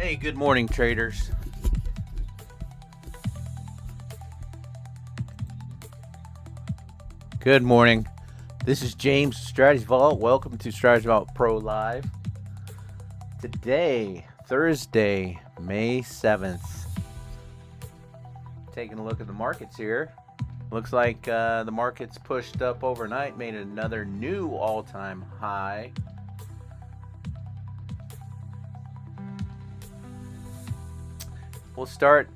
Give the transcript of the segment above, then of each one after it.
Hey, good morning, traders. Good morning. This is James, StrategyVault. Welcome to StrategyVault Pro Live. Today, Thursday, May 7th. Taking a look at the markets here. Looks like the markets pushed up overnight, made another new all-time high. We'll start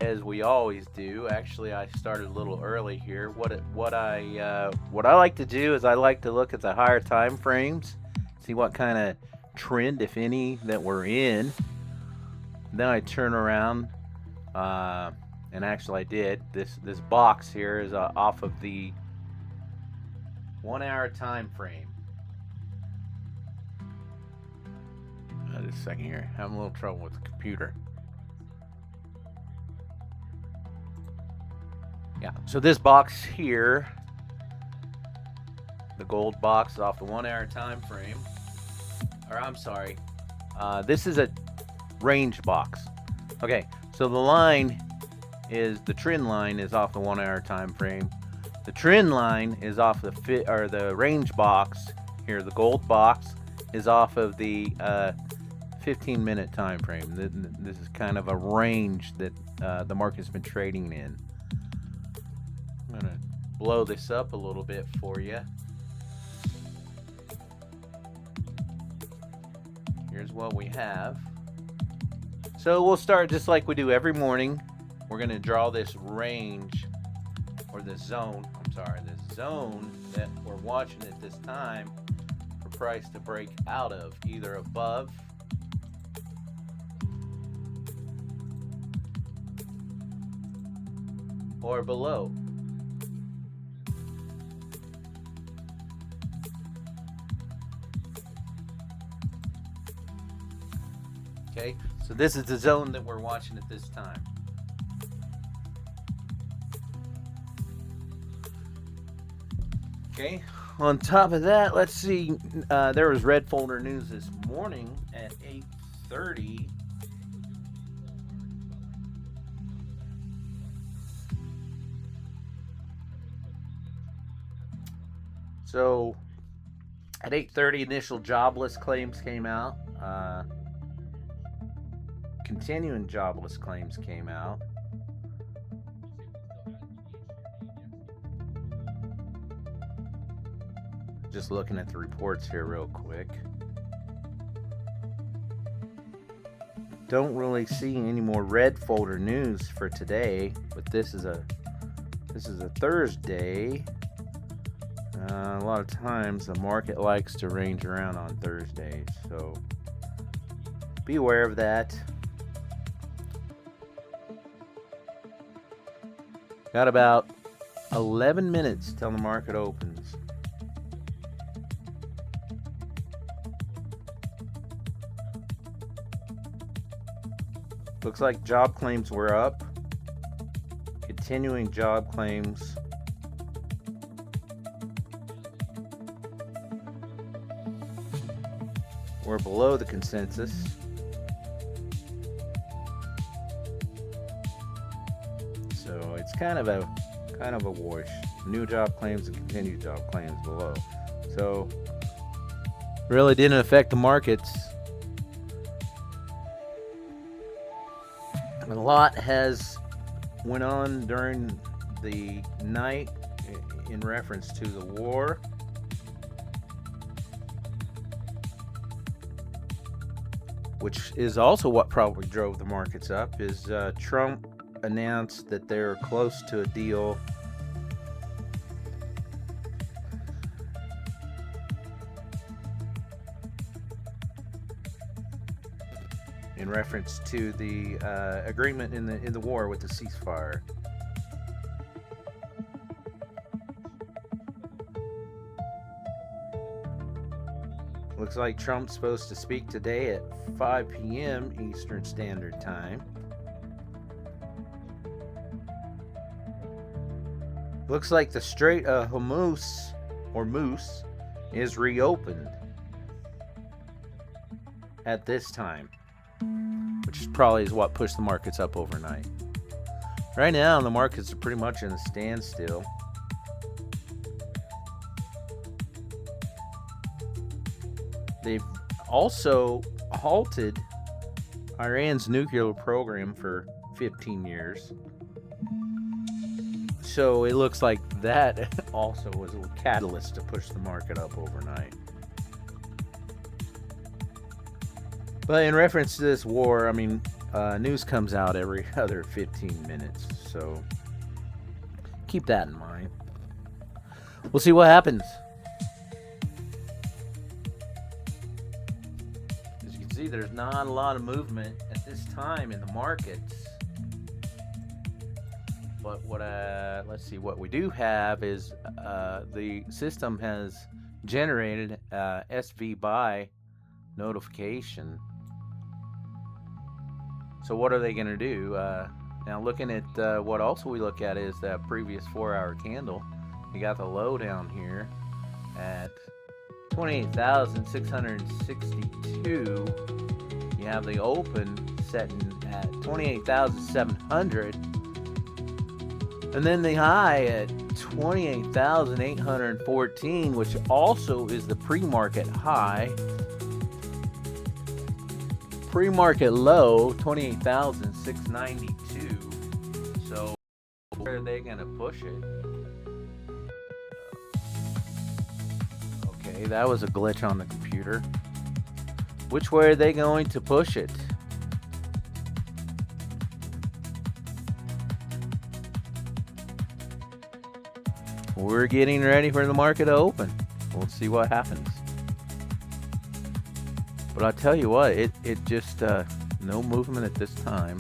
as we always do. Actually, I started a little early here. What I like to do is I like to look at the higher time frames, see what kind of trend, if any, that we're in. Then I turn around, and actually I did. This box here is off of the 1 hour time frame. Just a second here. Having a little trouble with the computer. Yeah, so this box here, the gold box, is off the 1 hour time frame. Or I'm sorry, this is a range box. Okay, so the line is, the trend line is off the 1 hour time frame. The trend line is off the range box here. The gold box is off of the 15-minute time frame. This is kind of a range that the market's been trading in. I'm going to blow this up a little bit for you. Here's what we have. So we'll start just like we do every morning. We're going to draw this range, or the zone, the zone that we're watching at this time for price to break out of, either above or below. Okay, so this is the zone that we're watching at this time. Okay, on top of that, let's see, there was red folder news this morning at 8:30. So at 8:30, initial jobless claims came out. Continuing jobless claims came out. Just looking at the reports here real quick. Don't really see any more red folder news for today, but this is a Thursday. A lot of times the market likes to range around on Thursdays, so be aware of that. Got about 11 minutes till the market opens. Looks like job claims were up. Continuing job claims were below the consensus. So it's kind of a wash. New job claims and continued job claims below. So really didn't affect the markets. A lot has went on during the night in reference to the war. Which is also what probably drove the markets up, is Trump announced that they're close to a deal in reference to the agreement in the war with the ceasefire. Looks like Trump's supposed to speak today at 5 p.m. Eastern Standard Time. Looks like the Strait of Hormuz is reopened at this time. which probably is what pushed the markets up overnight. Right now, the markets are pretty much in a standstill. They've also halted Iran's nuclear program for 15 years. So it looks like that also was a catalyst to push the market up overnight. But in reference to this war, I mean, news comes out every other 15 minutes. So keep that in mind. We'll see what happens. As you can see, there's not a lot of movement at this time in the markets. But let's see, what we do have is the system has generated SV buy notification. So what are they going to do? Now looking at what also we look at is that previous 4-hour candle. You got the low down here at 28,662. You have the open setting at 28,700. And then the high at 28,814, which also is the pre-market high. Pre-market low, 28,692. So where are they going to push it? Okay, that was a glitch on the computer. Which way are they going to push it? We're getting ready for the market to open. We'll see what happens. But I'll tell you what, it just no movement at this time.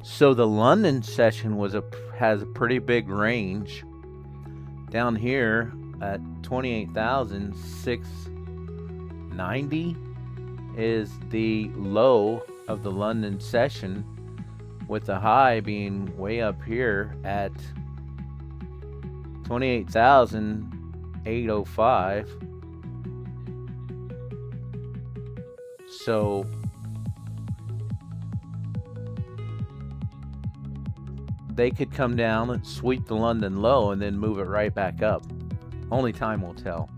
So the London session has a pretty big range. Down here at 28,690 is the low of the London session, with the high being way up here at 28,805. So they could come down and sweep the London low and then move it right back up. Only time will tell.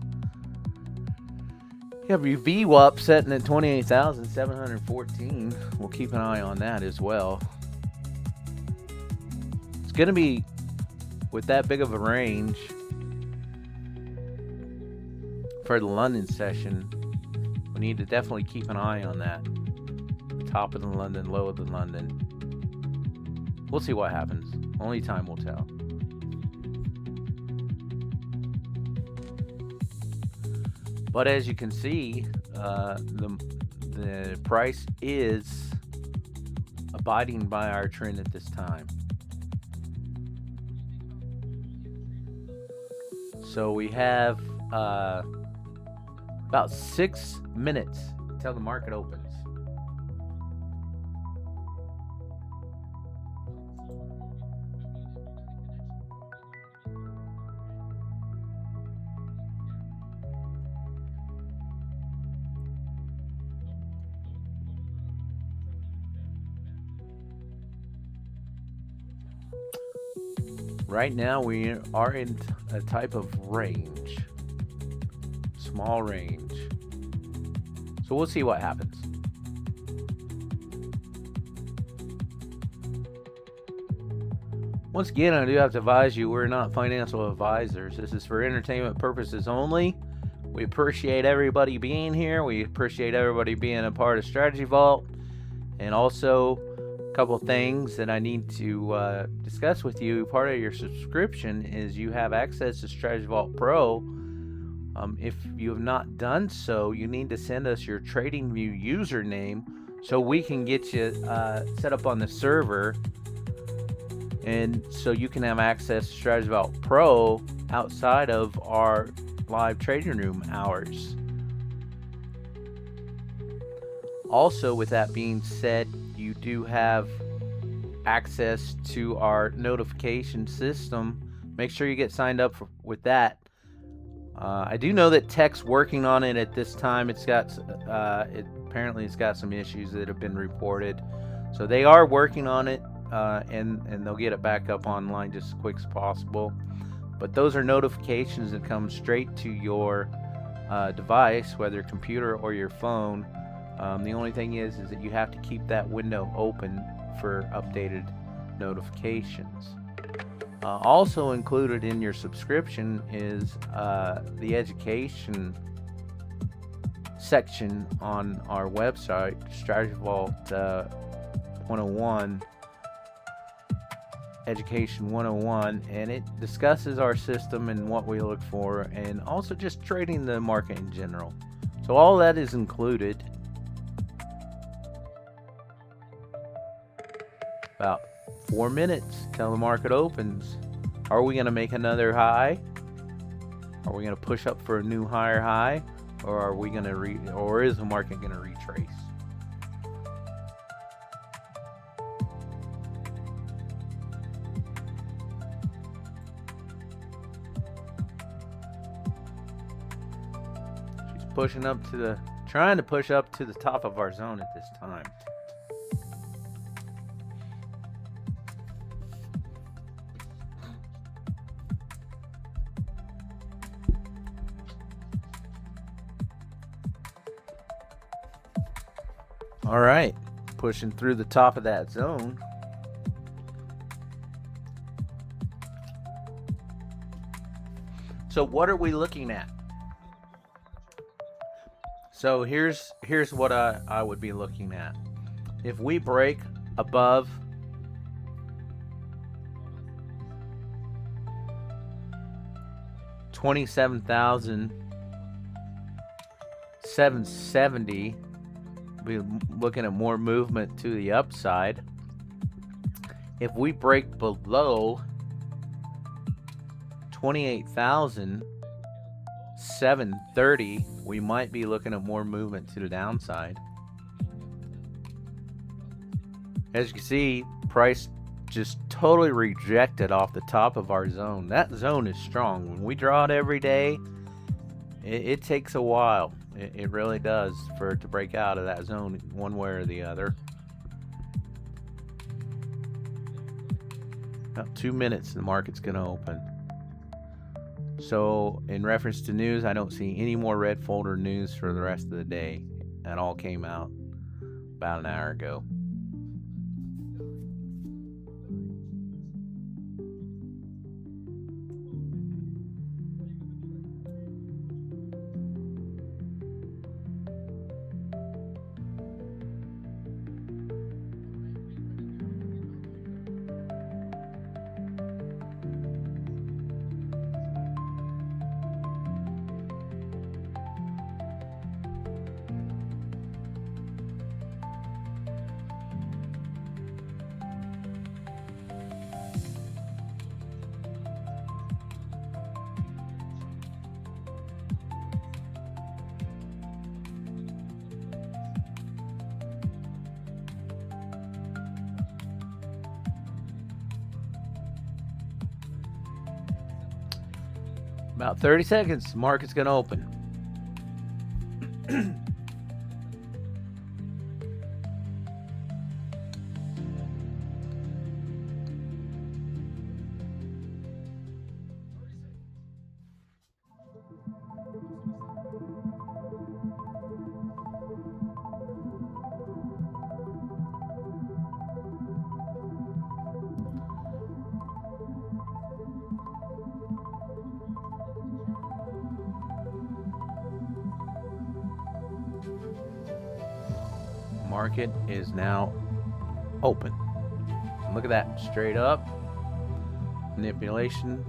You have your VWAP setting at 28,714. We'll keep an eye on that as well. It's going to be, with that big of a range for the London session, we need to definitely keep an eye on that. Top of the London, low of the London. We'll see what happens. Only time will tell. But as you can see, the price is abiding by our trend at this time. So we have about 6 minutes until the market opens. Right now we are in a type of range, small range. So we'll see what happens. Once again, I do have to advise you, we're not financial advisors. This is for entertainment purposes only. We appreciate everybody being here. We appreciate everybody being a part of Strategy Vault. And also, a couple of things that I need to discuss with you. Part of your subscription is you have access to StrategyVault Pro. If you have not done so, you need to send us your TradingView username so we can get you set up on the server, and so you can have access to StrategyVault Pro outside of our live trading room hours. Also, with that being said, you do have access to our notification system. Make sure you get signed up with that. I do know that tech's working on it at this time. It's got apparently it's got some issues that have been reported, so they are working on it, and they'll get it back up online just as quick as possible. But those are notifications that come straight to your device, whether computer or your phone. The only thing is that you have to keep that window open for updated notifications. Also included in your subscription is the education section on our website, StrategyVault 101, Education 101, and it discusses our system and what we look for, and also just trading the market in general. So all that is included. About 4 minutes till the market opens. Are we going to make another high? Are we going to push up for a new higher high, or are we going to or is the market going to retrace? She's pushing up to trying to push up to the top of our zone at this time. All right, pushing through the top of that zone. So what are we looking at? So here's what I would be looking at. If we break above $27,770, we'll be looking at more movement to the upside. If we break below 28,730, we might be looking at more movement to the downside. As you can see, price just totally rejected off the top of our zone. That zone is strong. When we draw it every day, it takes a while. It really does for it to break out of that zone one way or the other. About 2 minutes, the market's going to open. So in reference to news, I don't see any more red folder news for the rest of the day. That all came out about an hour ago. About 30 seconds, the market's going to open. Market is now open. Look at that, straight up manipulation.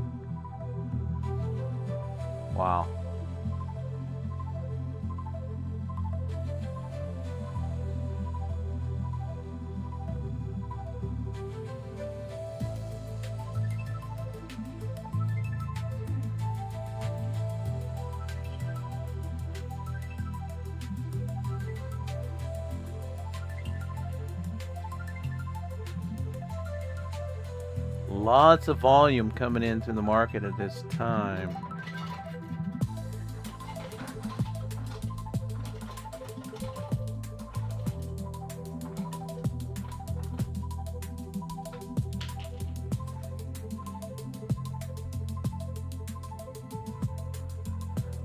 Wow. Lots of volume coming into the market at this time.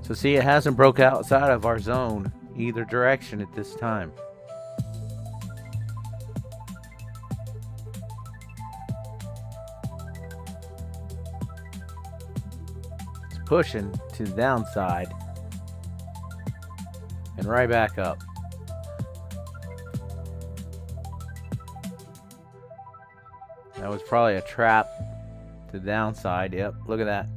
So see, it hasn't broke outside of our zone either direction at this time. It's pushing to the downside and right back up. That was probably a trap to the downside. Yep, look at that.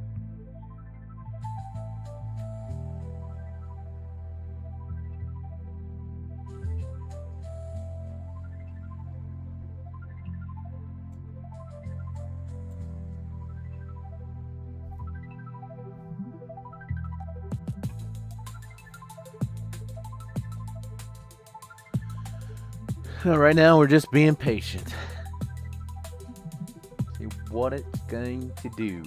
Right now, we're just being patient. See what it's going to do.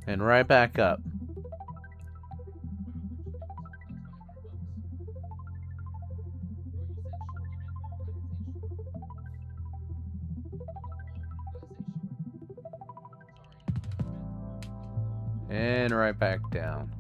And right back up. And right back down.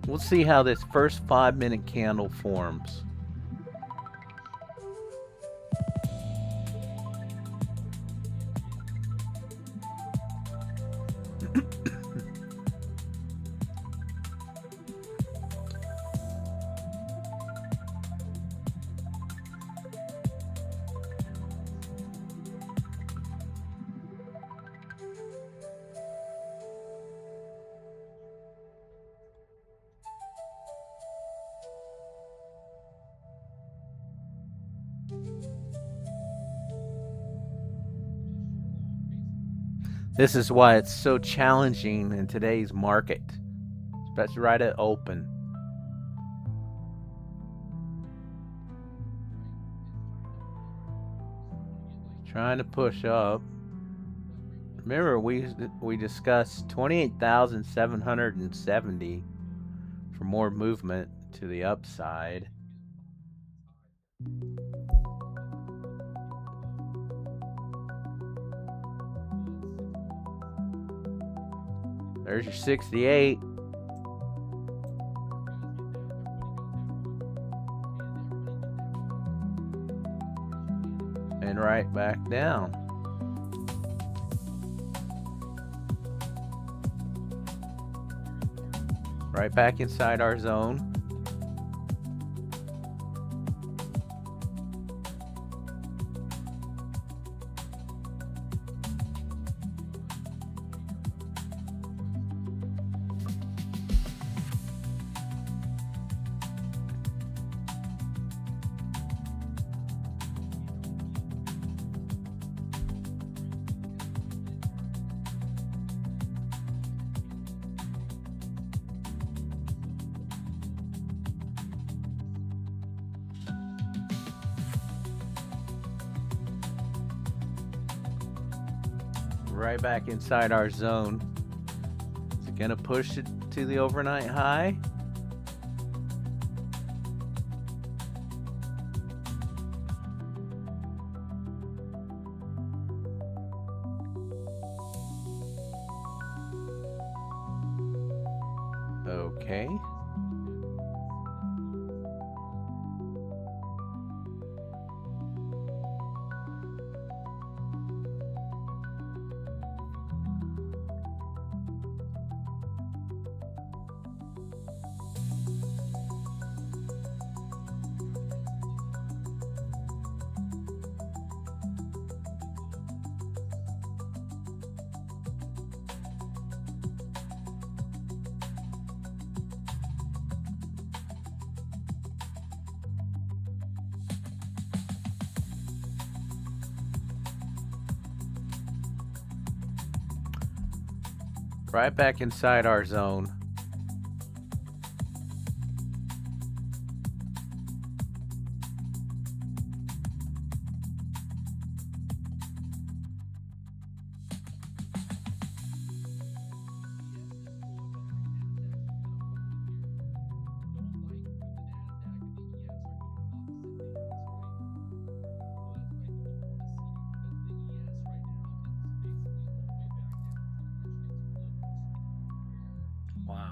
We'll see how this first 5-minute candle forms. This is why it's so challenging in today's market, especially right at open. Trying to push up. Remember, we discussed 28,770 for more movement to the upside. There's your 68. And right back down. Right back inside our zone. Right back inside our zone. Is it gonna push it to the overnight high? Okay. Right back inside our zone.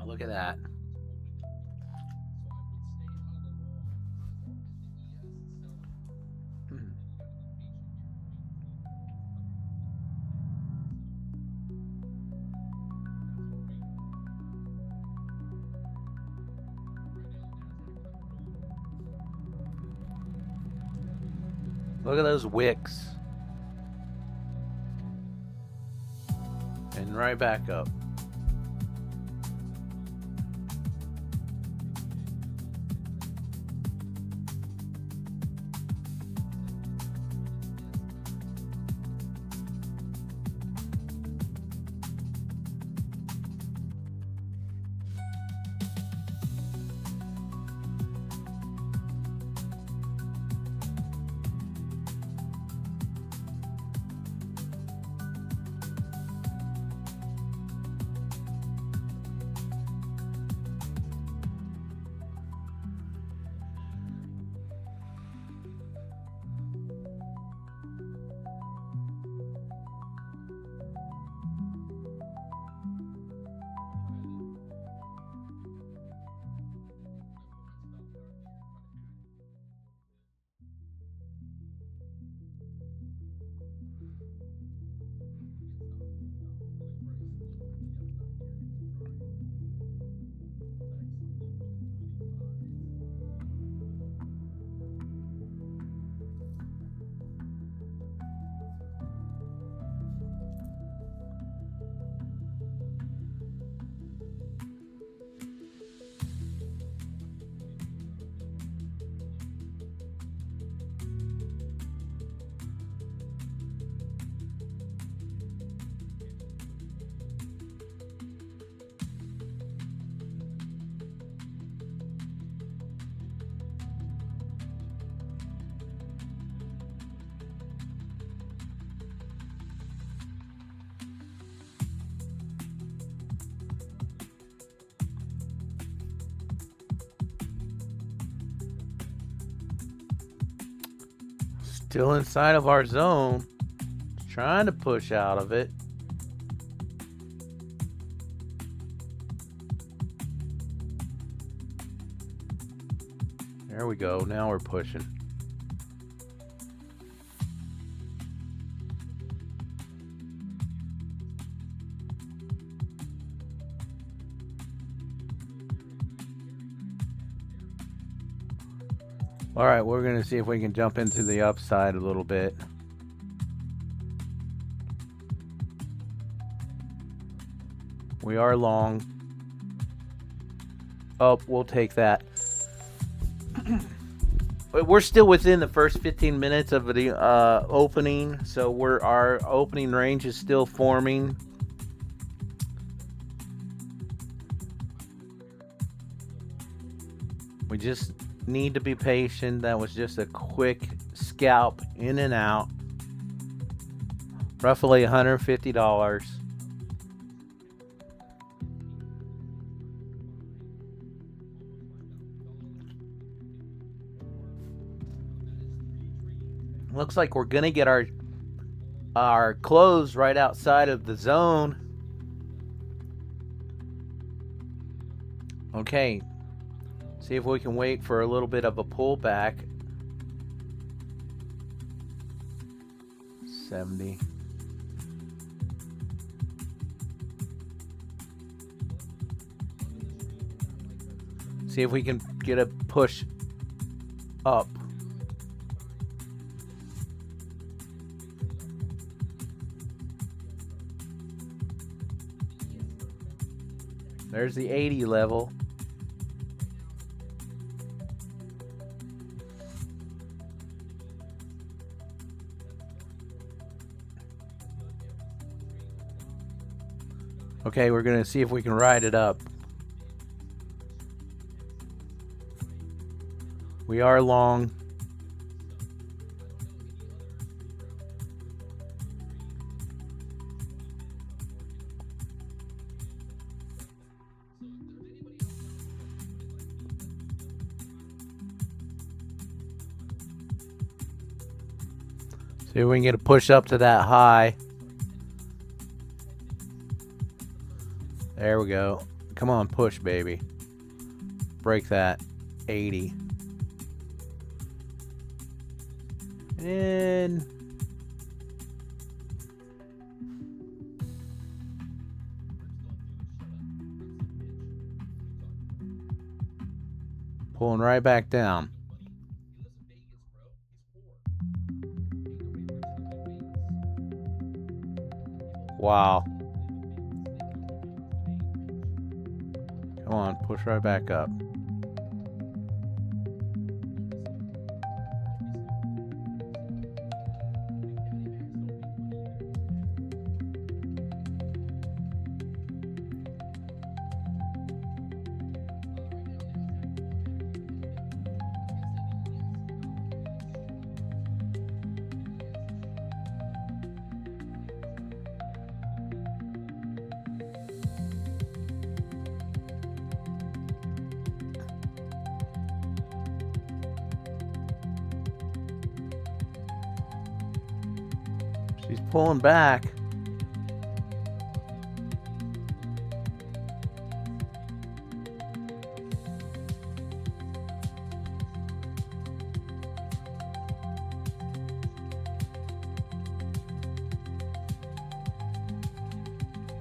look at that. Look at those wicks. And right back up. Still inside of our zone. Trying to push out of it. There we go. Now we're pushing. All right, we're going to see if we can jump into the upside a little bit. We are long. Oh, we'll take that. But we're still within the first 15 minutes of the opening, so our opening range is still forming. We just need to be patient. That was just a quick scalp in and out. Roughly $150. Looks like we're gonna get our close right outside of the zone. Okay. See if we can wait for a little bit of a pullback. 70. See if we can get a push up. There's the 80 level. Okay, we're going to see if we can ride it up. We are long. See if we can get a push up to that high. There we go. Come on, push, baby. Break that 80. And pulling right back down. Wow. Come on, push right back up. She's pulling back.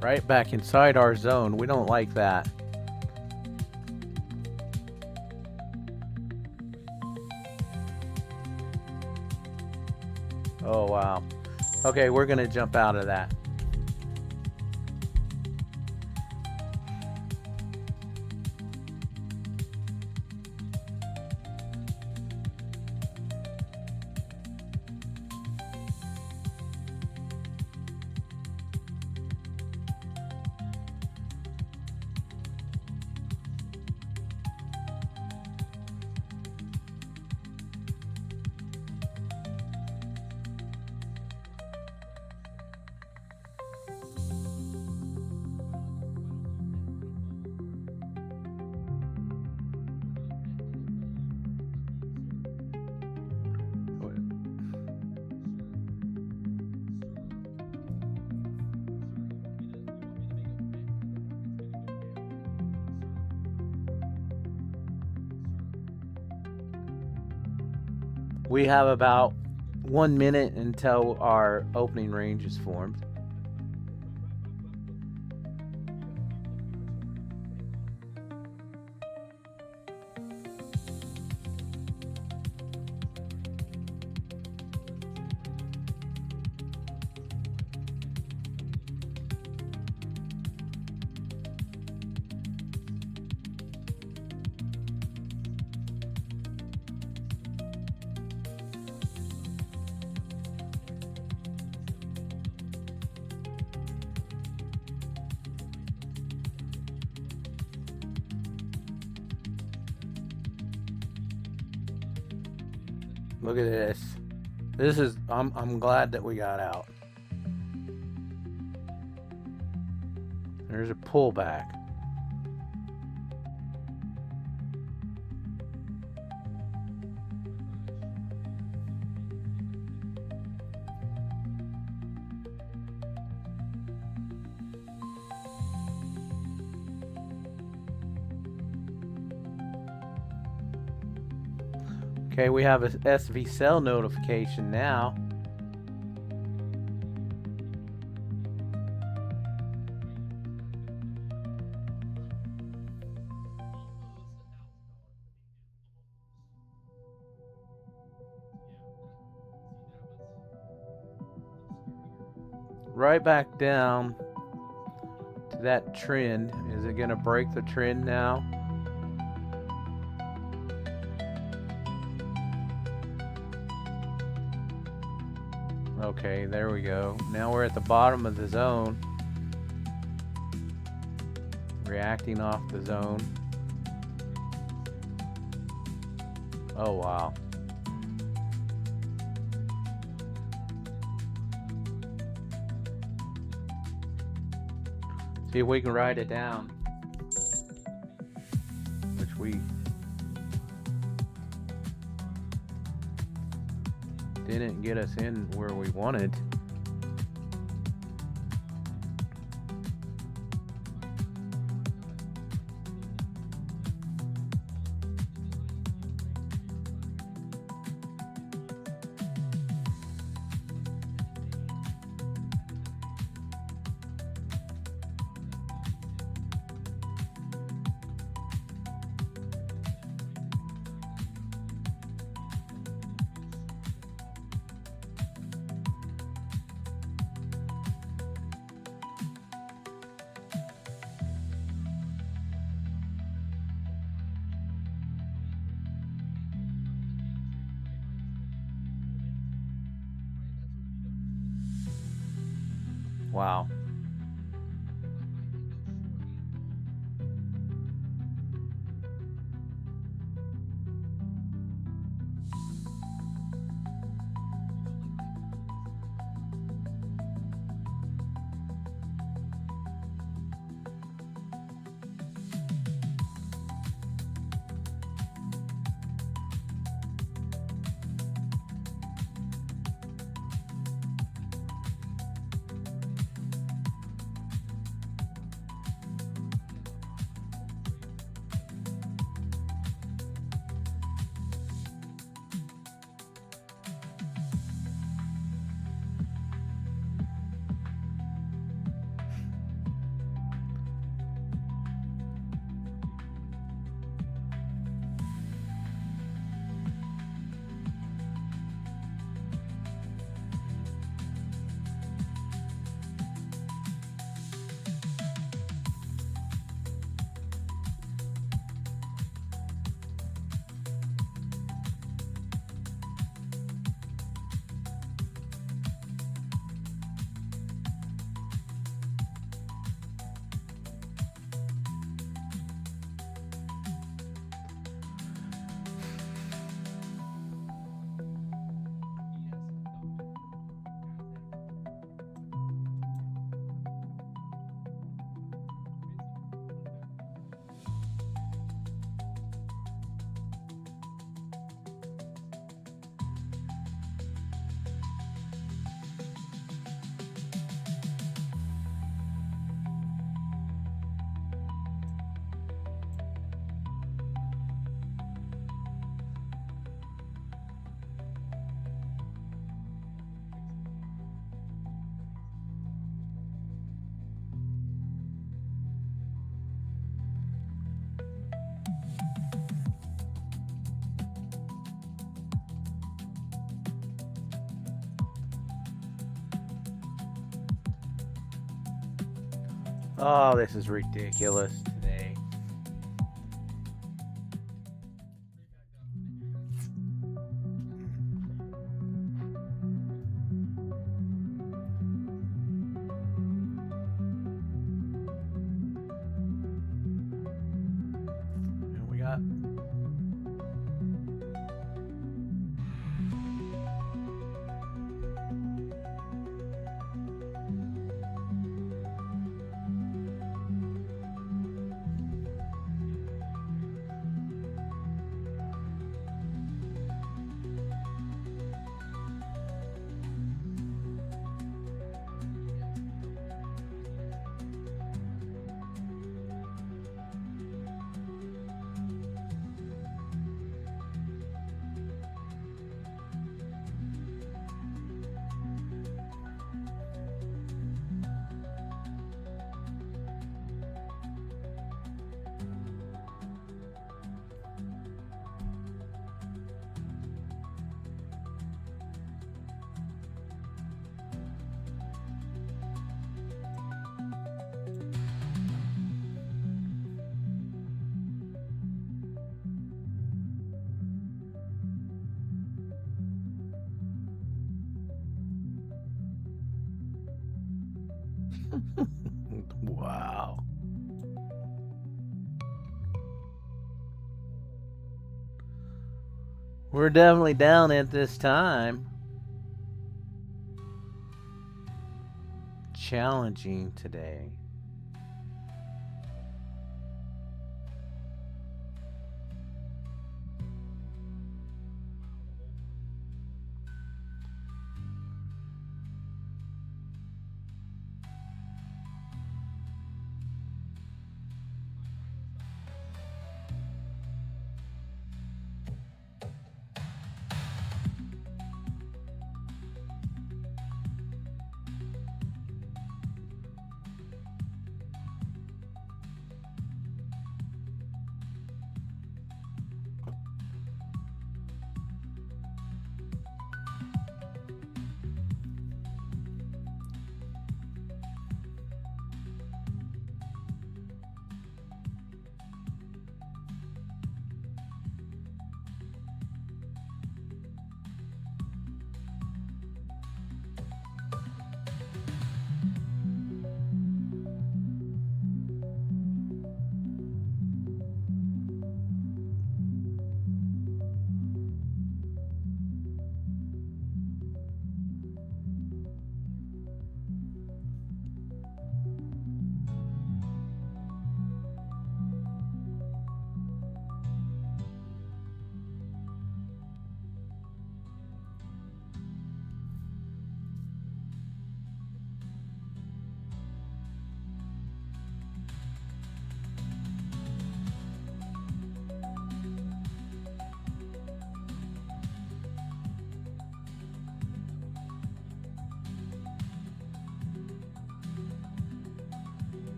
Right back inside our zone. We don't like that. Oh, wow. Okay, we're going to jump out of that. We have about 1 minute until our opening range is formed. Look at this. This is I'm glad that we got out. There's a pullback. Okay, we have a SV cell notification now. Right back down to that trend. Is it going to break the trend now? Okay, there we go. Now we're at the bottom of the zone. Reacting off the zone. Oh, wow. See if we can write it down. Which we didn't get us in where we wanted. Wow. Oh, this is ridiculous today. And we got wow. We're definitely down at this time. Challenging today.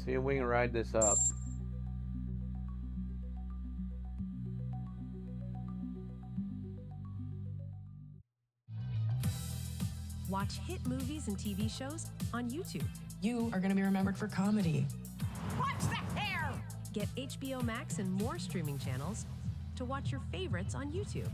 See if we can ride this up. Watch hit movies and TV shows on YouTube. You are going to be remembered for comedy. Watch the hair! Get HBO Max and more streaming channels to watch your favorites on YouTube.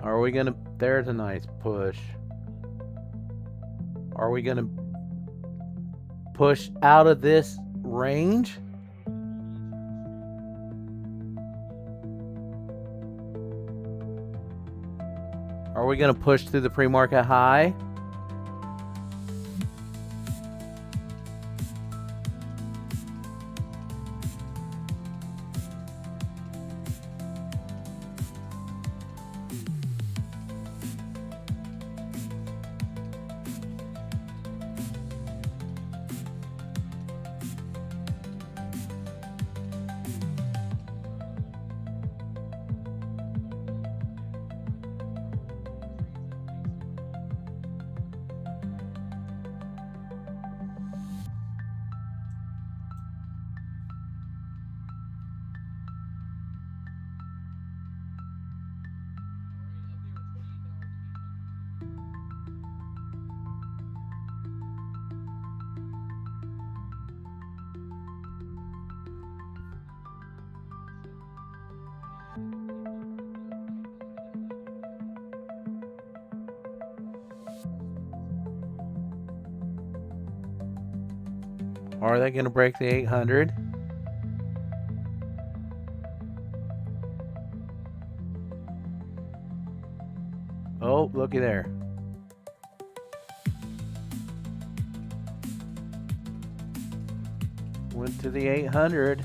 Are we gonna, there's a nice push. Are we gonna push out of this range? Are we gonna push through the pre-market high? Are they going to break the 800? Oh, looky there. Went to the 800.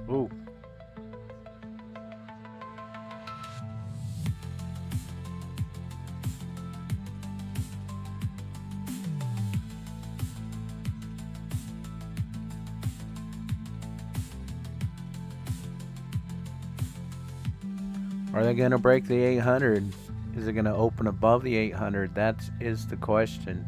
Ooh. Are they going to break the 800? Is it going to open above the 800? That is the question.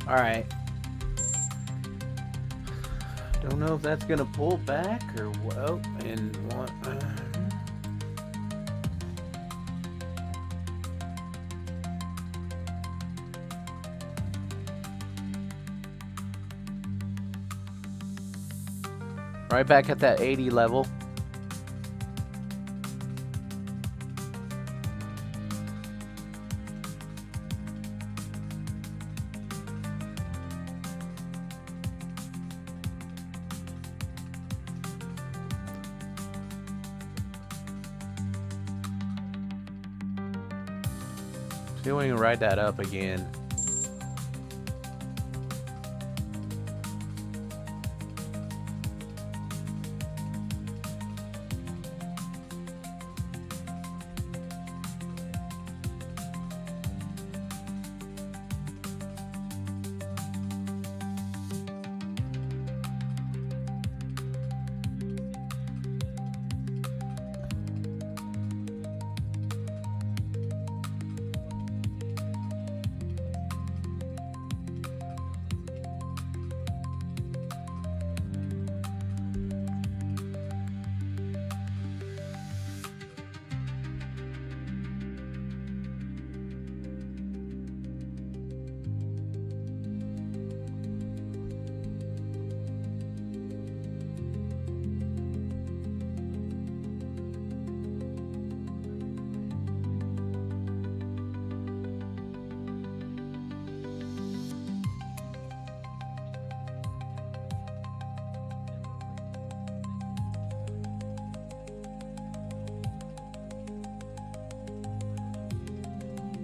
All right. Don't know if that's gonna pull back or what. Oh, and what? Right back at that 80 level. See if we can ride that up again.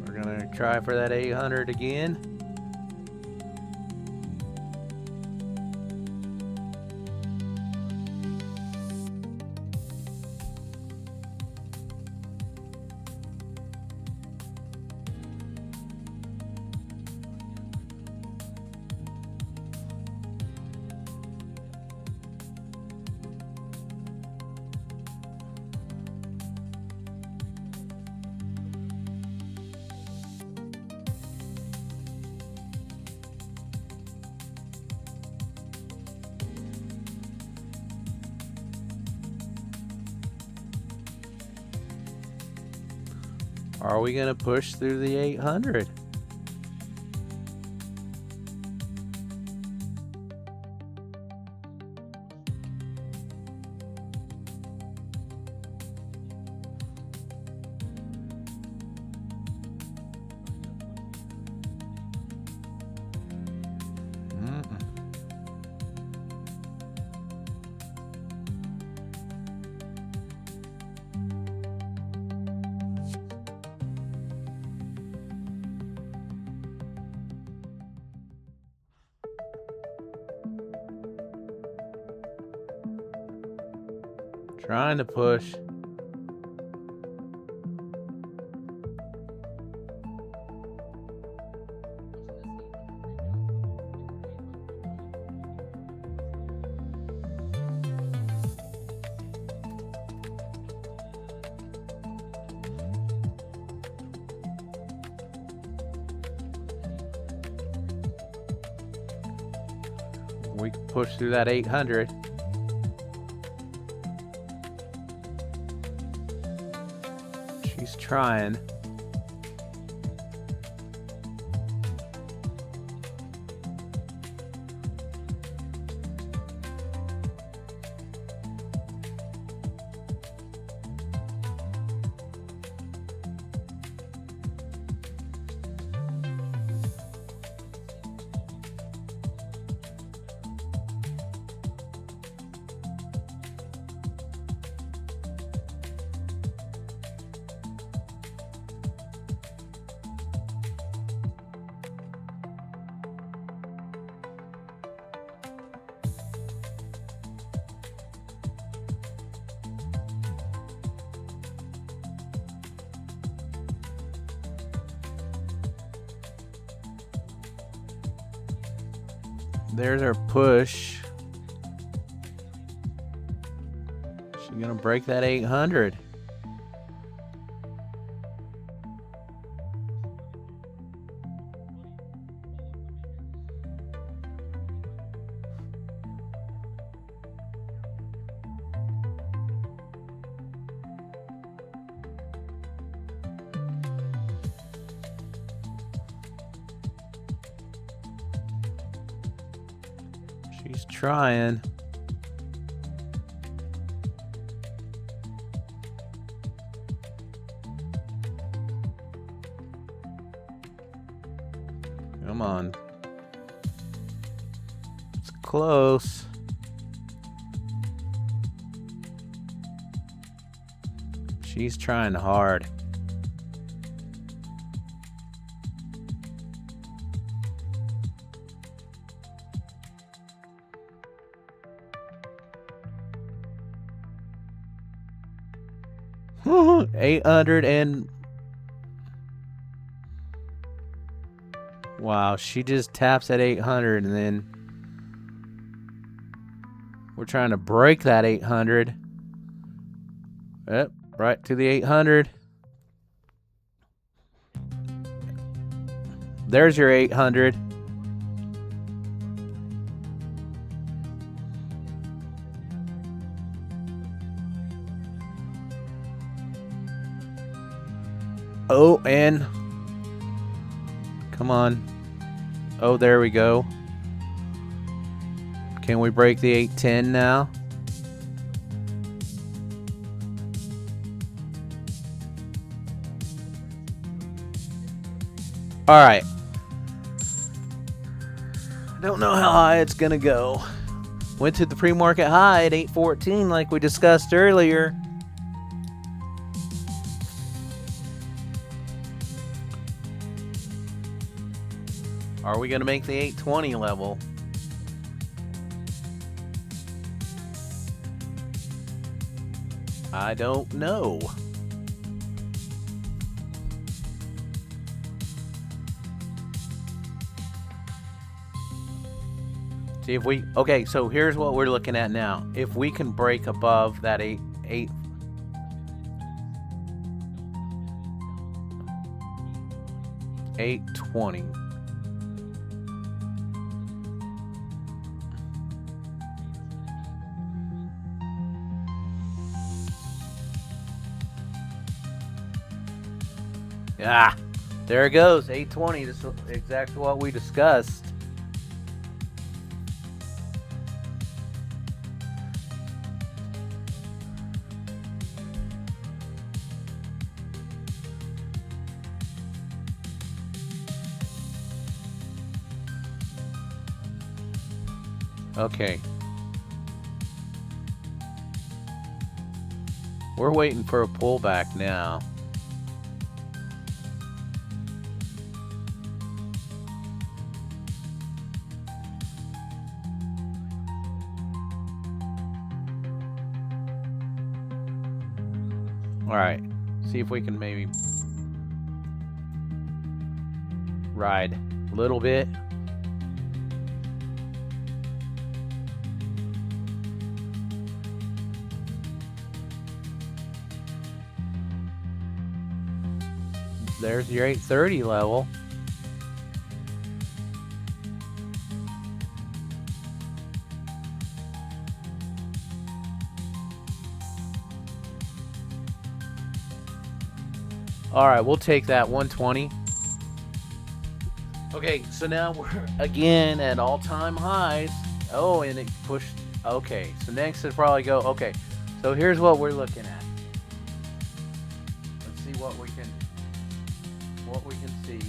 We're gonna try for that 800 again. Are we gonna push through the 800? Trying to push. We can push through that 800. She's trying. There's our push. She's gonna break that 800. She's trying. Come on. It's close. She's trying hard. $800 and wow, she just taps at 800 and then we're trying to break that 800. Yep, right to the 800. There's your 800. Oh, and come on. Oh, there we go. Can we break the 810 now? All right. I don't know how high it's gonna go. Went to the pre-market high at 814 like we discussed earlier. Are we gonna make the 820 level? I don't know. See if we, okay, so here's what we're looking at now. If we can break above that 820. Ah, there it goes, 820. This is exactly what we discussed. Okay. We're waiting for a pullback now. All right, see if we can maybe ride a little bit. There's your 830 level. All right, we'll take that 120. Okay, so now we're again at all-time highs. Oh, and it pushed. Okay, so next is probably go. Okay, so here's what we're looking at. Let's see what we can see.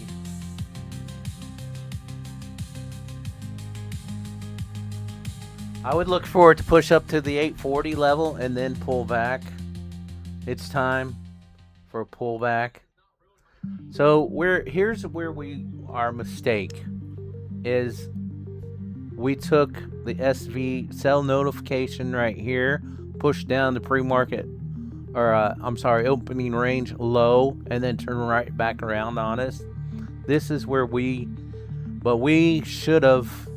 I would look for it to push up to the 840 level and then pull back. It's time for a pullback. So here's where our mistake is. We took the SV sell notification right here, pushed down the pre-market, or I'm sorry, opening range low, and then turn right back around on us. This is where we should have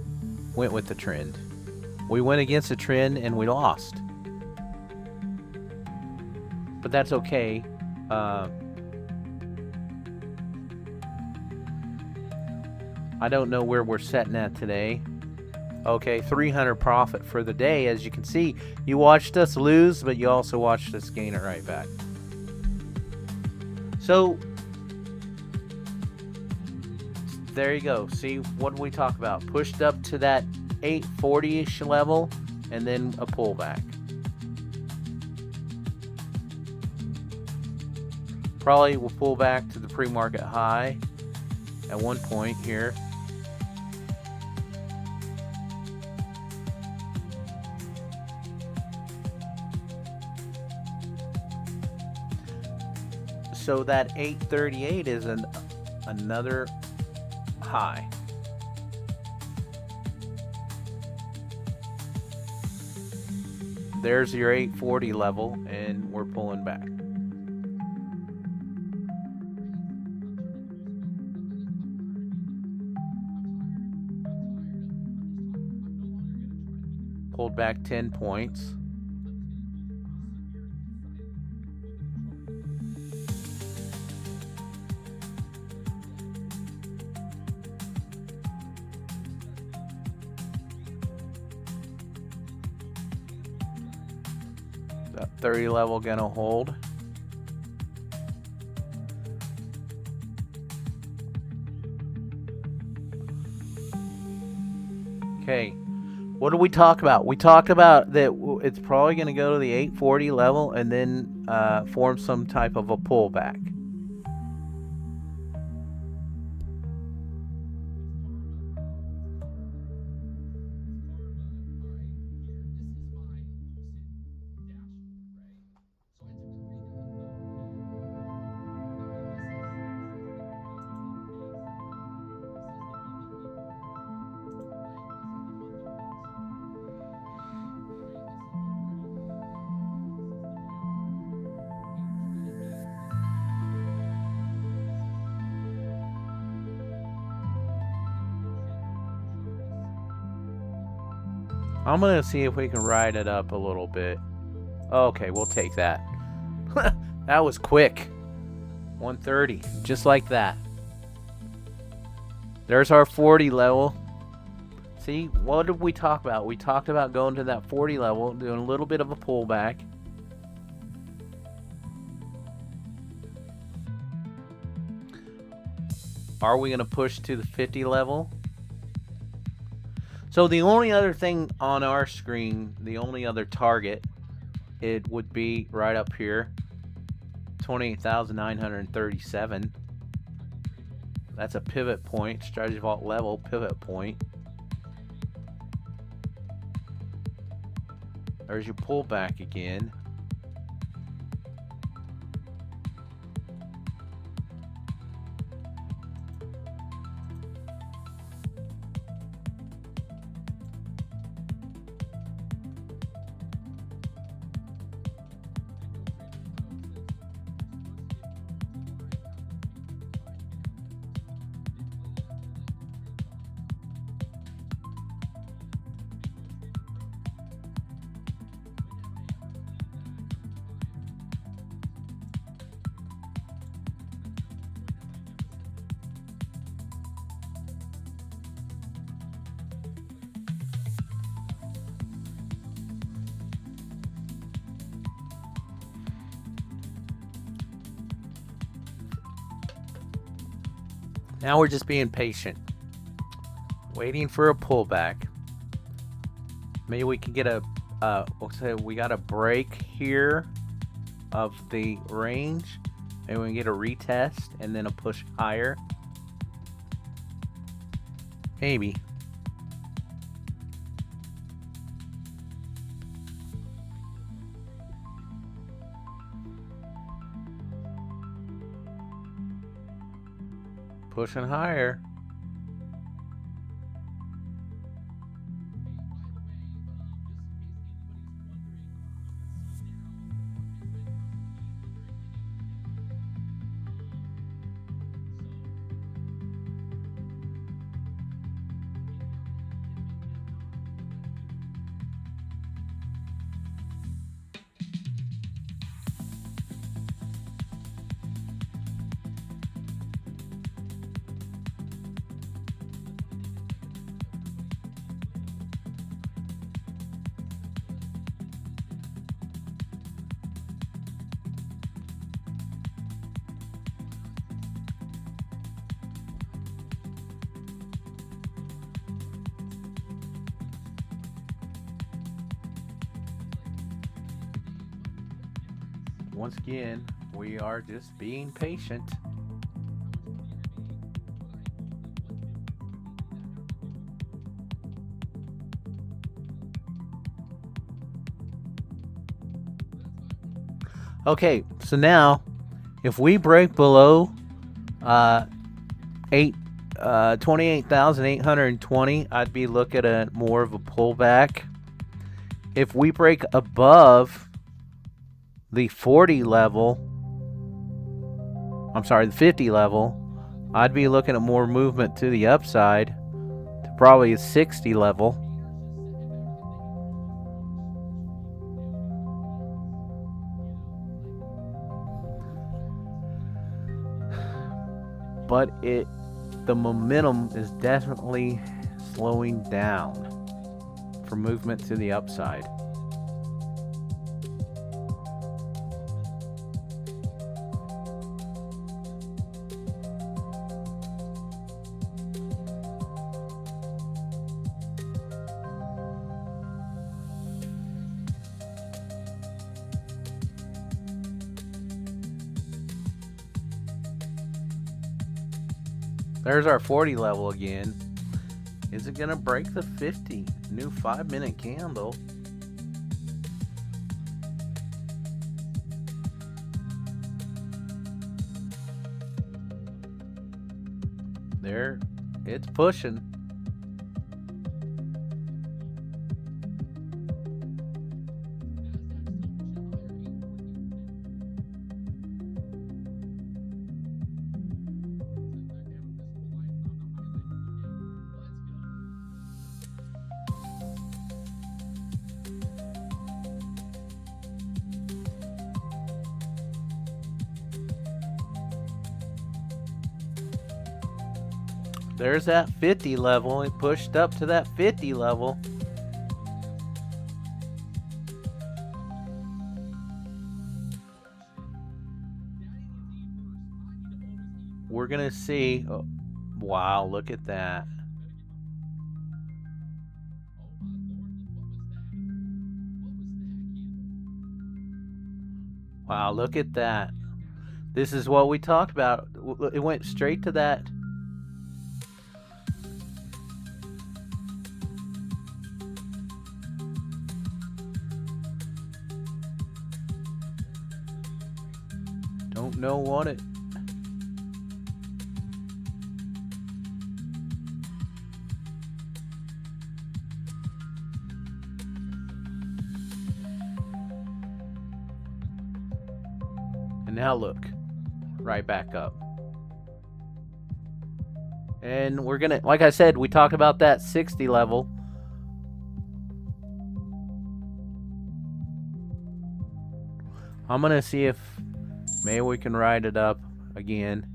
went with the trend. We went against the trend and we lost. But that's okay. I don't know where we're setting at today. Okay, 300 profit for the day. As you can see, you watched us lose, but you also watched us gain it right back. So there you go. See, what did we talk about? Pushed up to that 840-ish level and then a pullback. Probably will pull back to the pre-market high at one point here. So that 838 is another high. There's your 840 level, and we're pulling back. Pulled back 10 points. That 30 level gonna hold. Okay. What did we talk about? We talked about that it's probably going to go to the 840 level and then form some type of a pullback. I'm going to see if we can ride it up a little bit. Okay, we'll take that. That was quick. 130, just like that. There's our 40 level. See, what did we talk about? We talked about going to that 40 level, doing a little bit of a pullback. Are we going to push to the 50 level? So the only other thing on our screen, the only other target, it would be right up here, 28,937. That's a pivot point, StrategyVault level pivot point. There's your pullback again. Now we're just being patient, waiting for a pullback. Maybe we can get a, we'll say we got a break here of the range. Maybe we can get a retest and then a push higher. Maybe. Pushing higher. once again, we are just being patient. Okay, so now if we break below 28,820, I'd be looking at more of a pullback. If we break above the 40 level, I'm sorry, the 50 level, I'd be looking at more movement to the upside to probably a 60 level. But the momentum is definitely slowing down for movement to the upside. There's our 40 level again. Is it going to break the 50? New 5-minute candle. There, it's pushing. There's that 50 level. It pushed up to that 50 level. We're going to see. Oh, wow, look at that. Wow, look at that. This is what we talked about. It went straight to that. Don't know what it. And now look, right back up. And we're gonna, like I said, we talked about that 60 level. I'm gonna see if maybe we can ride it up again.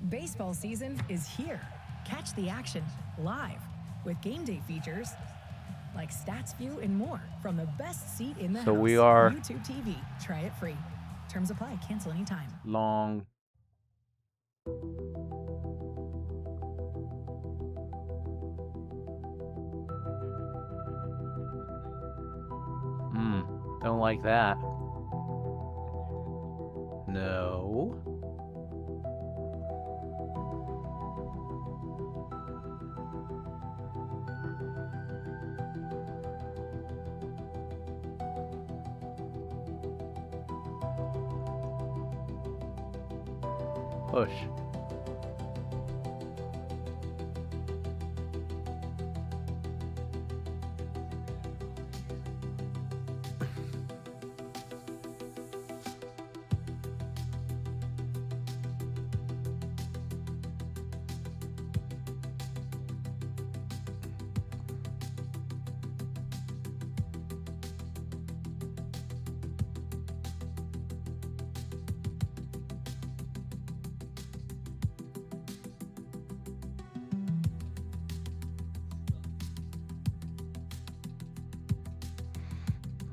Baseball season is here. Catch the action live with game day features like Stats View and more from the best seat in the house. So we are YouTube TV. Try it free. Terms apply. Cancel anytime. long. Don't like that. No. Push.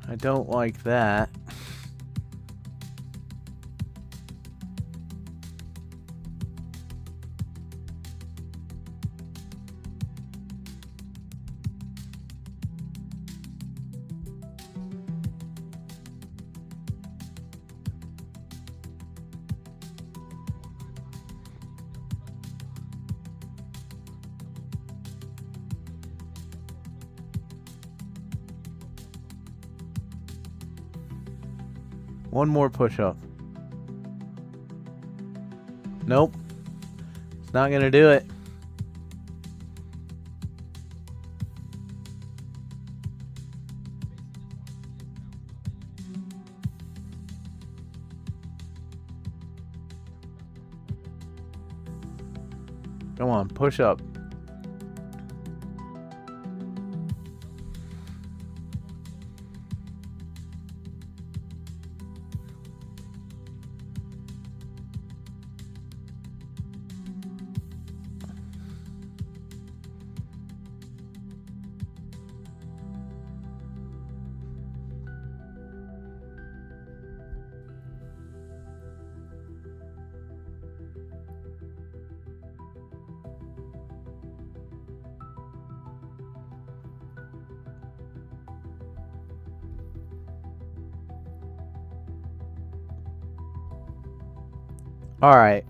I don't like that. One more push-up. Nope. It's not going to do it. Come on, push up. All right.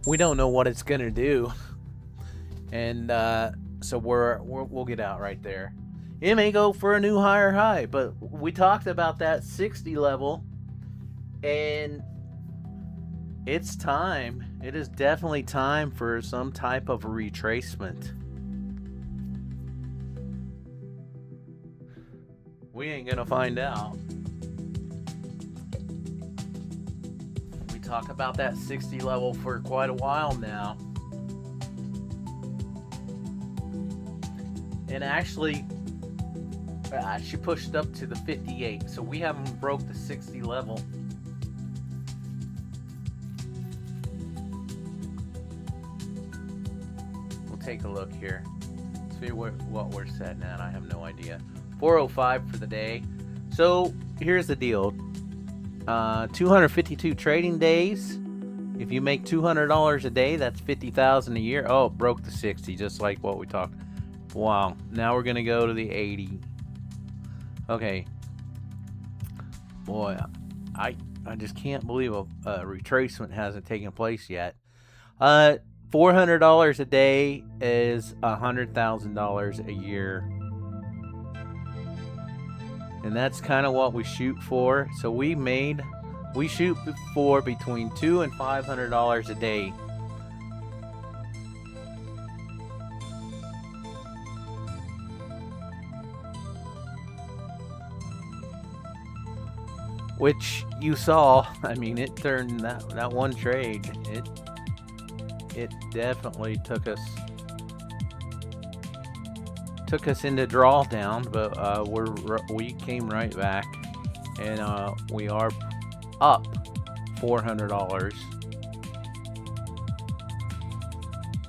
We don't know what it's going to do. And so we'll get out right there. It may go for a new higher high, but we talked about that 60 level, and it's time. It is definitely time for some type of retracement. We ain't gonna find out. We talk about that 60 level for quite a while now. And actually, she pushed up to the 58, so we haven't broke the 60 level. We'll take a look here. See what we're setting at. I have no idea. 405 for the day. So here's the deal. 252 trading days. If you make $200 a day, that's $50,000 a year. Oh, it broke the 60, just like what we talked. Wow. Now we're gonna go to the 80. Okay. Boy, I just can't believe a retracement hasn't taken place yet. $400 a day is $100,000 a year. And that's kind of what we shoot for. So we shoot for between $200 and $500 a day. Which you saw, I mean, it turned that one trade. It definitely took us into drawdown, but we came right back, and we are up $400.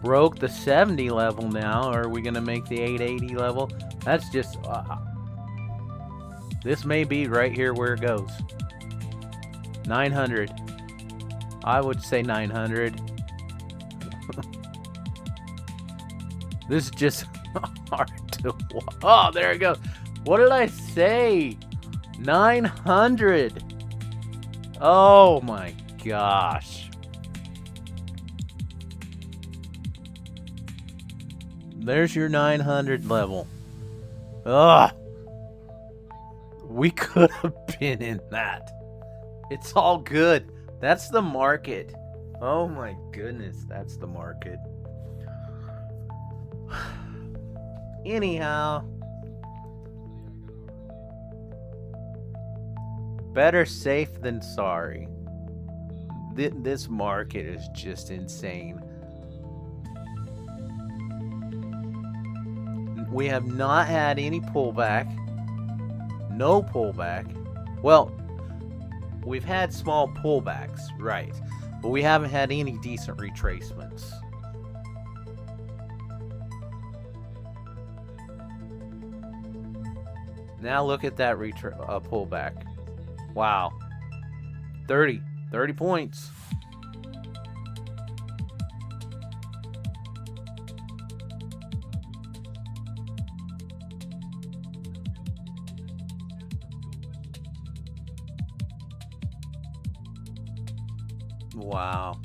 Broke the 70 level now. Are we gonna make the 880 level? That's just this may be right here where it goes. 900. I would say 900. This is just hard to. Oh, there it goes. What did I say? 900. Oh my gosh. There's your 900 level. Ugh. We could have been in that. It's all good. That's the market. Oh my goodness, that's the market. Anyhow, better safe than sorry. This market is just insane. We have not had any pullback. No pullback. Well, we've had small pullbacks, right? But we haven't had any decent retracements. Now look at that pullback. Wow. 30 points. Wow.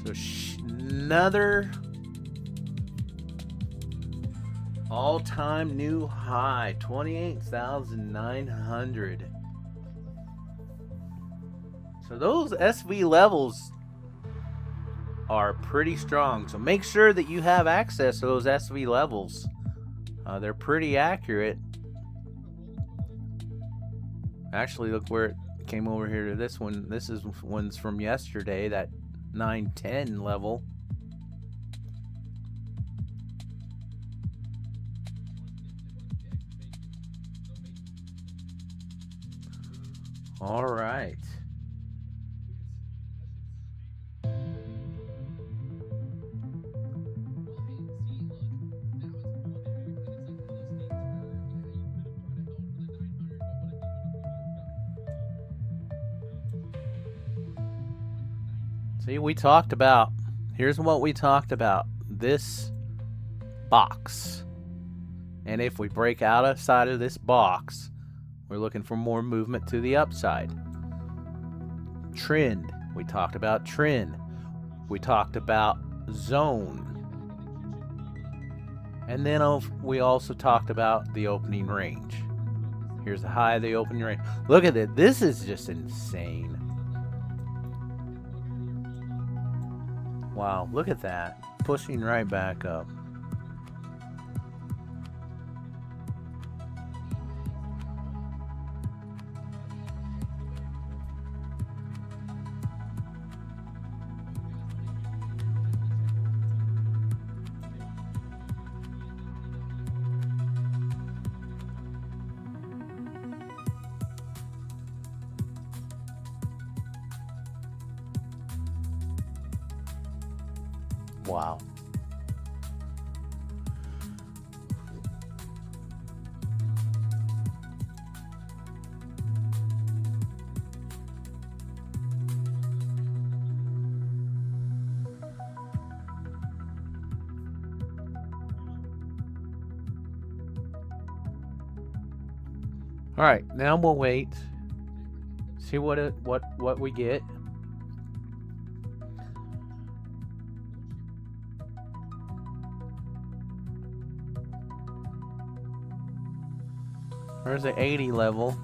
So another all-time new high, 28,900. So those SV levels are pretty strong. So make sure that you have access to those SV levels. They're pretty accurate. Actually, look where it came over here to this one. This is one's from yesterday, that 910 level. All right. See, we talked about, here's what we talked about, this box. And if we break outside of this box, we're looking for more movement to the upside. Trend, we talked about trend. We talked about zone. And then we also talked about the opening range. Here's the high of the opening range. Look at it, this is just insane. Wow, look at that. Pushing right back up. Wow. All right, now we'll wait. See what we get. There's the 80 level.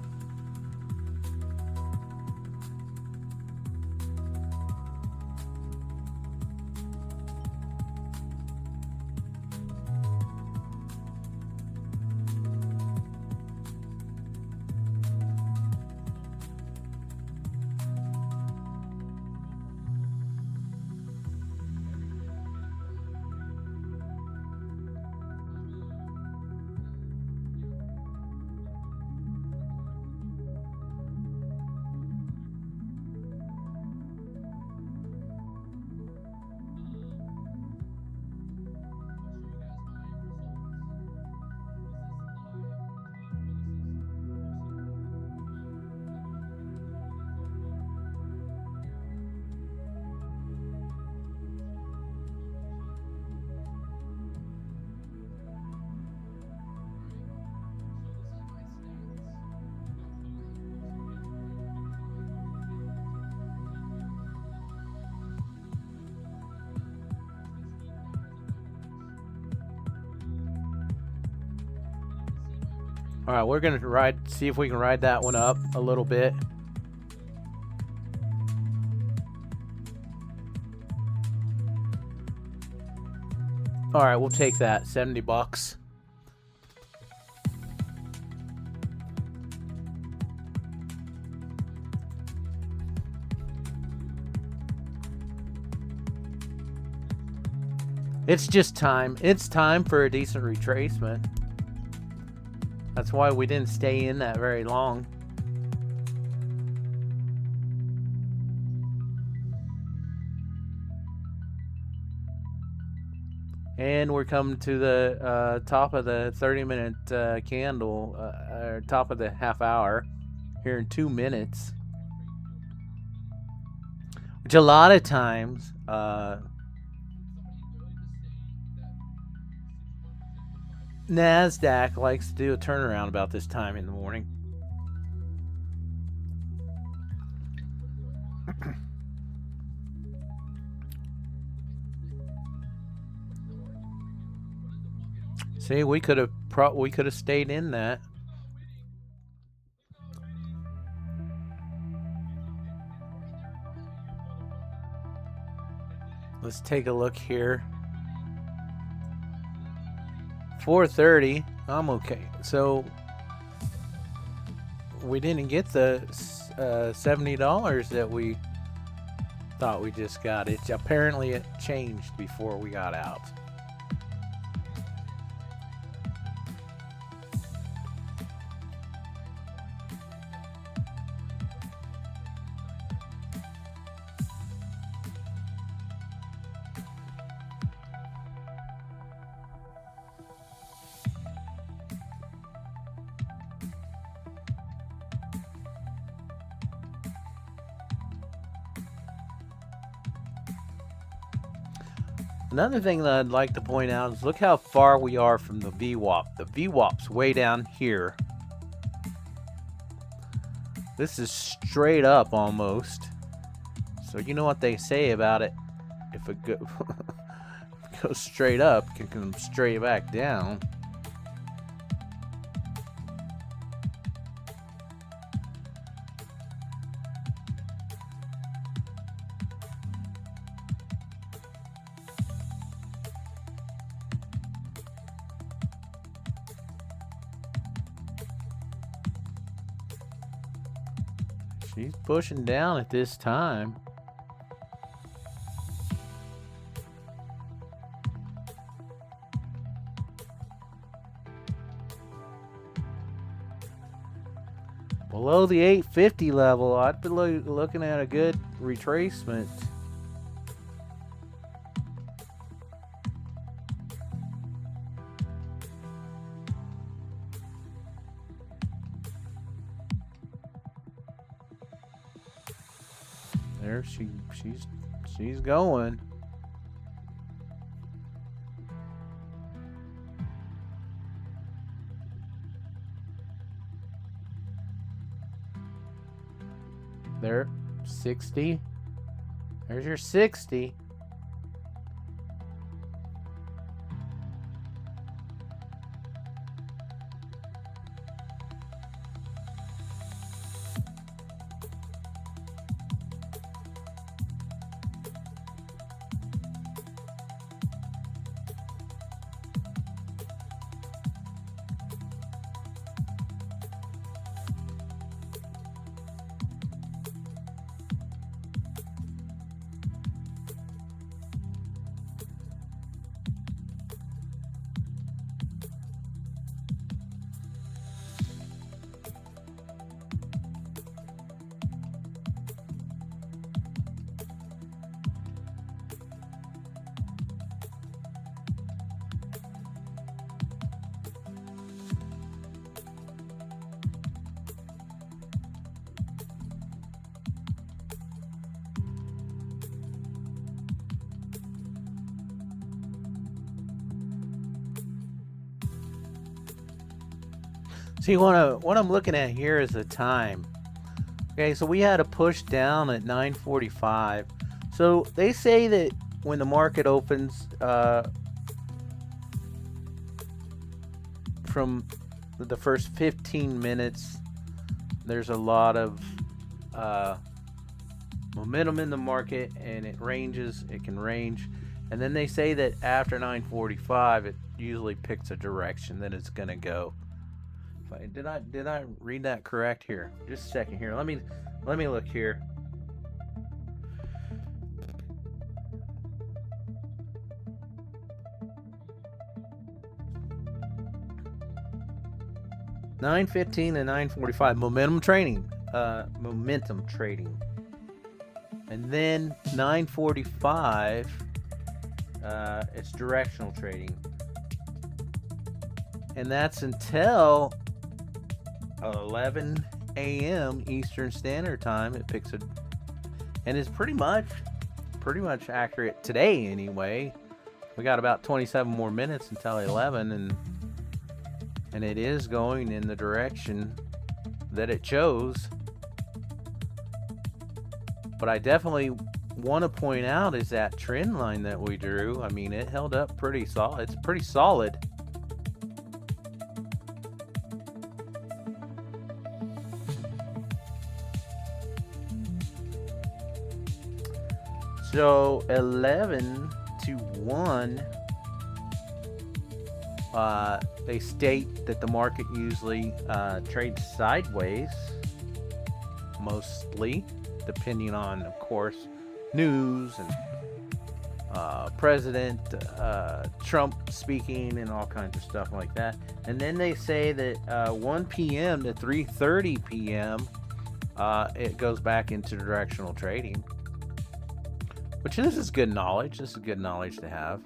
All right, we're gonna see if we can ride that one up a little bit. All right, we'll take that, 70 bucks. It's just time. It's time for a decent retracement. That's why we didn't stay in that very long. And we're coming to the top of the 30-minute candle, or top of the half hour here in 2 minutes. Which a lot of times, NASDAQ likes to do a turnaround about this time in the morning. See, we could have stayed in that. Let's take a look here. 430. I'm okay. So we didn't get the $70 that we thought we just got. It apparently it changed before we got out. Another thing that I'd like to point out is look how far we are from the VWAP. The VWAP's way down here. This is straight up almost. So you know what they say about it. If it goes straight up, it can come straight back down. She's pushing down at this time. Below the 850 level, I'd be looking at a good retracement. There she's going. There, 60. There's your 60. See, what I'm looking at here is the time. Okay, so we had a push down at 9:45. So they say that when the market opens, from the first 15 minutes, there's a lot of momentum in the market, and it ranges. It can range, and then they say that after 9:45, it usually picks a direction that it's going to go. Did I read that correct here? Just a second here. Let me look here. $9:15 and $9:45 momentum trading, and then 9:45 it's directional trading, and that's until 11 a.m. Eastern Standard Time. It picks and it's pretty much accurate today anyway. We got about 27 more minutes until 11, and it is going in the direction that it chose. But I definitely want to point out is that trend line that we drew. I mean, it held up pretty solid. It's pretty solid. So 11 to 1. They state that the market usually trades sideways, mostly, depending on, of course, news and President Trump speaking and all kinds of stuff like that. And then they say that 1 p.m. to 3:30 p.m. It goes back into directional trading, which this is good knowledge. This is good knowledge to have.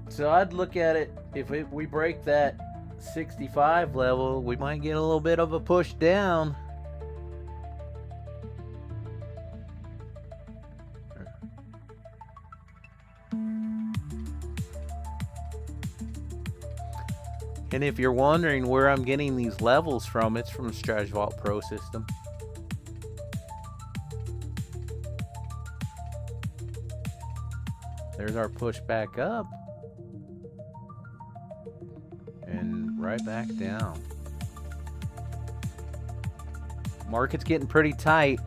So I'd look at it, if we break that 65 level, we might get a little bit of a push down. And if you're wondering where I'm getting these levels from, it's from the StrategyVault Pro system. There's our push back up. And right back down. Market's getting pretty tight.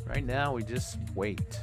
Right now, we just wait.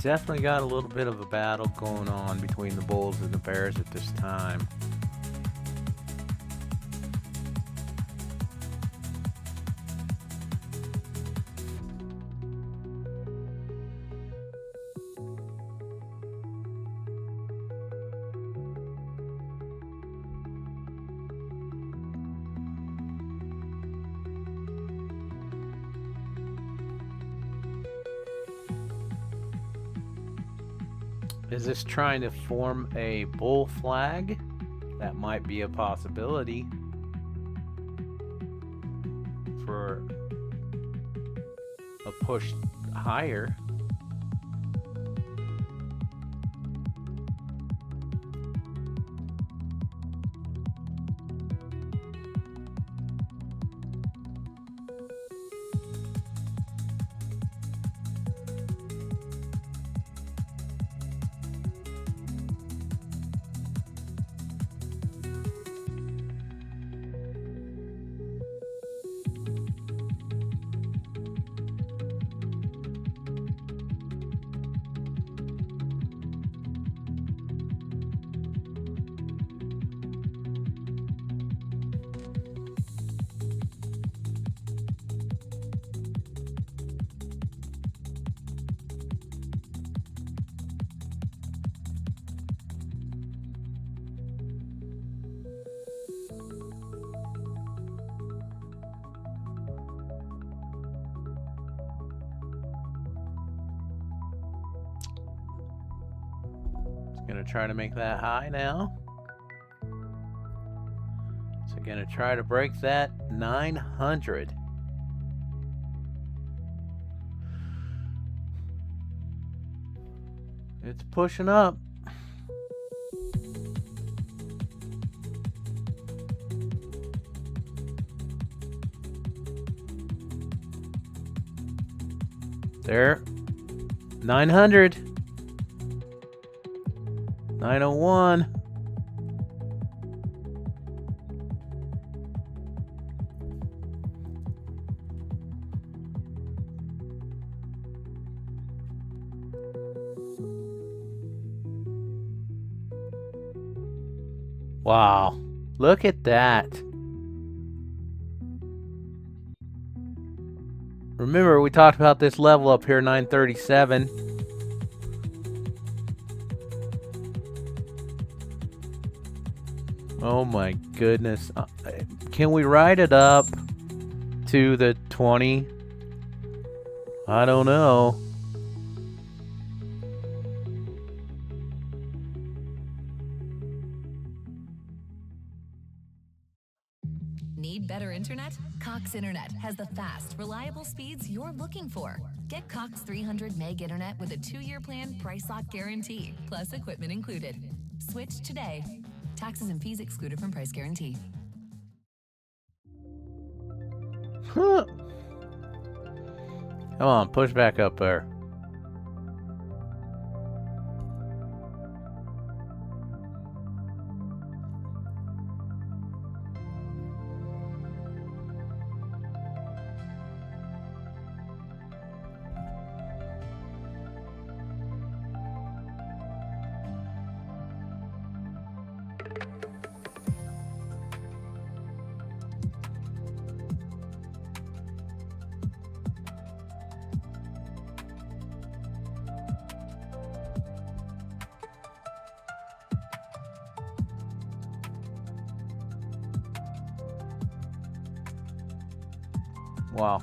Definitely got a little bit of a battle going on between the bulls and the bears at this time. Is this trying to form a bull flag? That might be a possibility for a push higher. Gonna try to make that high now. So gonna try to break that 900. It's pushing up. There. 900. 901. Wow. Look at that. Remember, we talked about this level up here, 937. Oh my goodness. Can we ride it up to the 20? I don't know. Need better internet? Cox Internet has the fast, reliable speeds you're looking for. Get Cox 300 meg internet with a 2-year plan, price lock guarantee, plus equipment included. Switch today. Taxes and fees excluded from price guarantee. Come on, push back up there. Wow.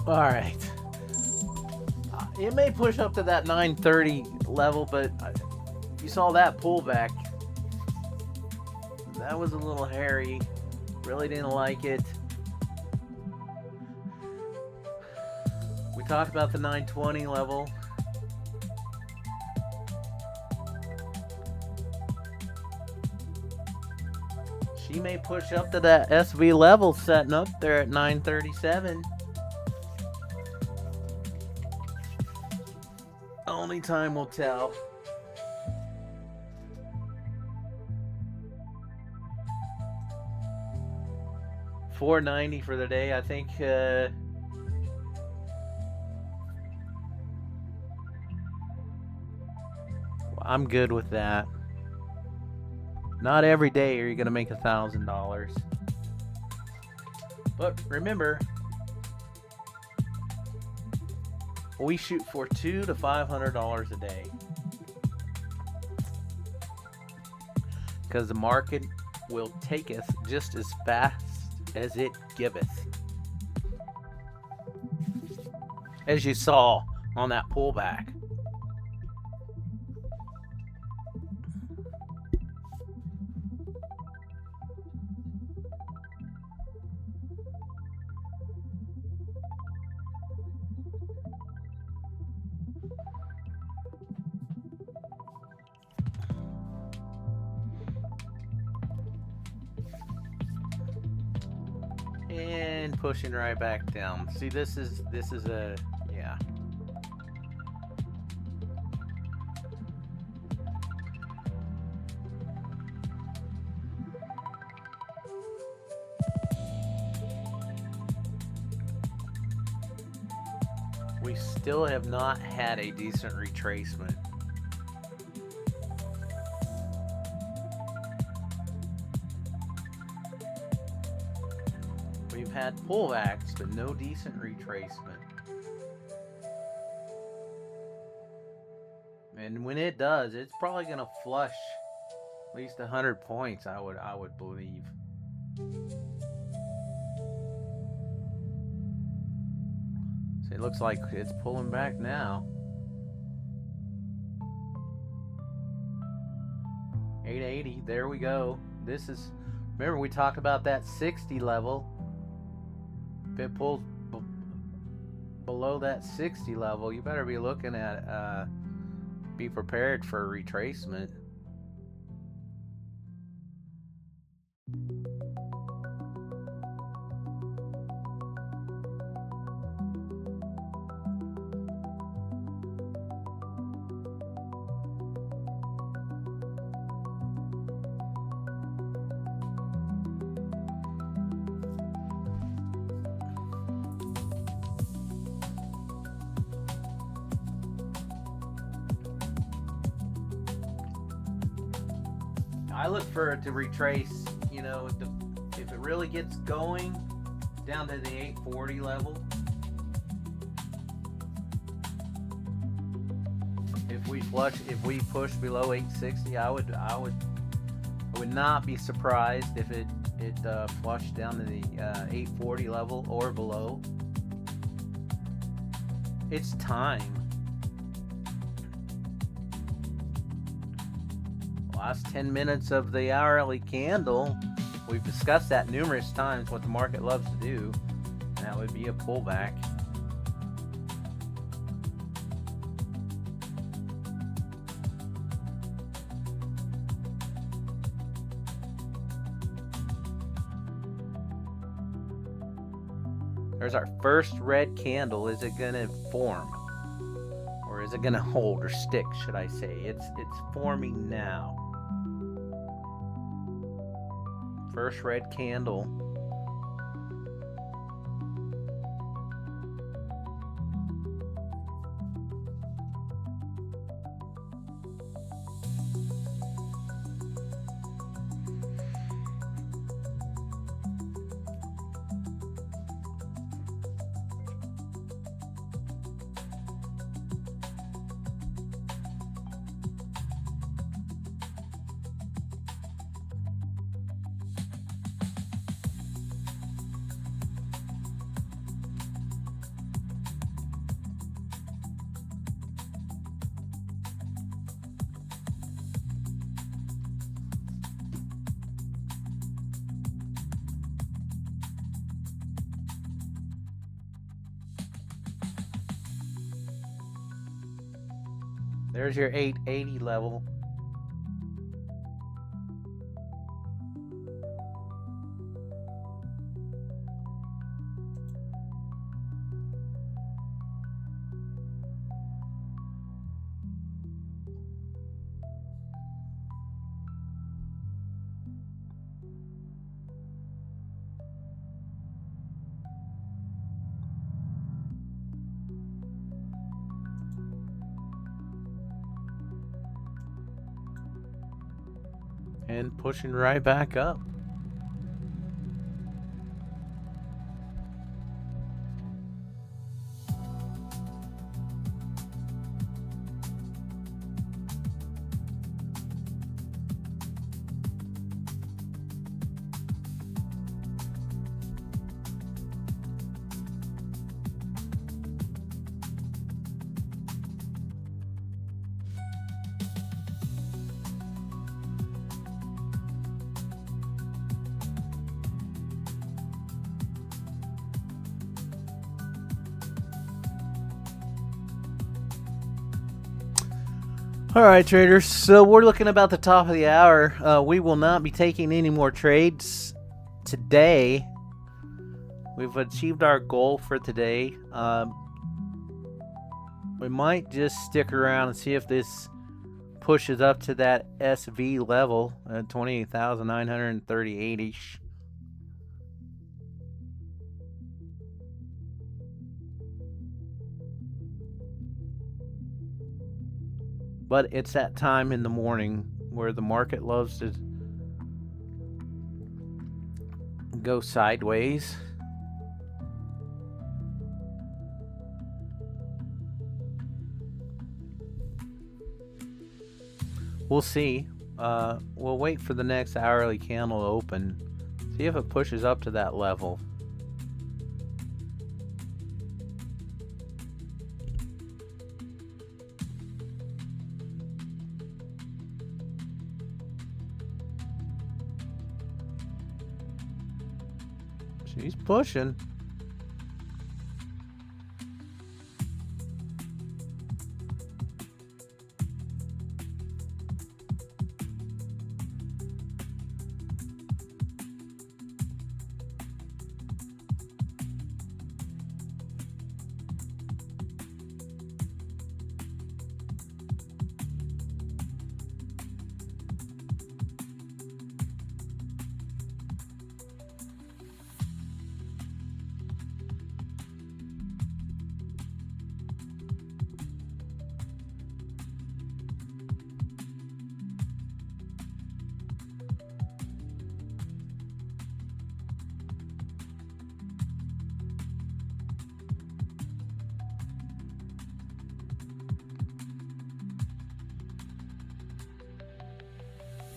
All right. It may push up to that 930 level, but you saw that pullback. That was a little hairy. Really didn't like it. We talked about the 920 level. She may push up to that SV level, setting up there at 937. Only time will tell. $4.90 for the day. I think I'm good with that. Not every day are you gonna make $1,000. But remember, we shoot for $200 to $500 a day, because the market will take us just as fast as it giveth, as you saw on that pullback. And pushing right back down. See, this is a, yeah. We still have not had a decent retracement. We've had pullbacks, but no decent retracement. And when it does, it's probably going to flush at least 100 points, I would believe. So it looks like it's pulling back now. 880, there we go. This is, remember we talked about that 60 level. If it pulls below that 60 level, you better be looking at, be prepared for a retracement. I look for it to retrace, you know, if it really gets going down to the 840 level. If we push below 860, I would not be surprised if it flushed down to the 840 level or below. It's time. Last 10 minutes of the hourly candle, we've discussed that numerous times, what the market loves to do, and that would be a pullback. There's our first red candle. Is it gonna form, or is it gonna hold or stick, should I say? It's forming now. First red candle. There's your 880 level. And pushing right back up. All right, traders. So we're looking about the top of the hour. We will not be taking any more trades today. We've achieved our goal for today. We might just stick around and see if this pushes up to that SV level at 28,938-ish. But it's that time in the morning where the market loves to go sideways. We'll see. We'll wait for the next hourly candle to open. See if it pushes up to that level. She's pushing.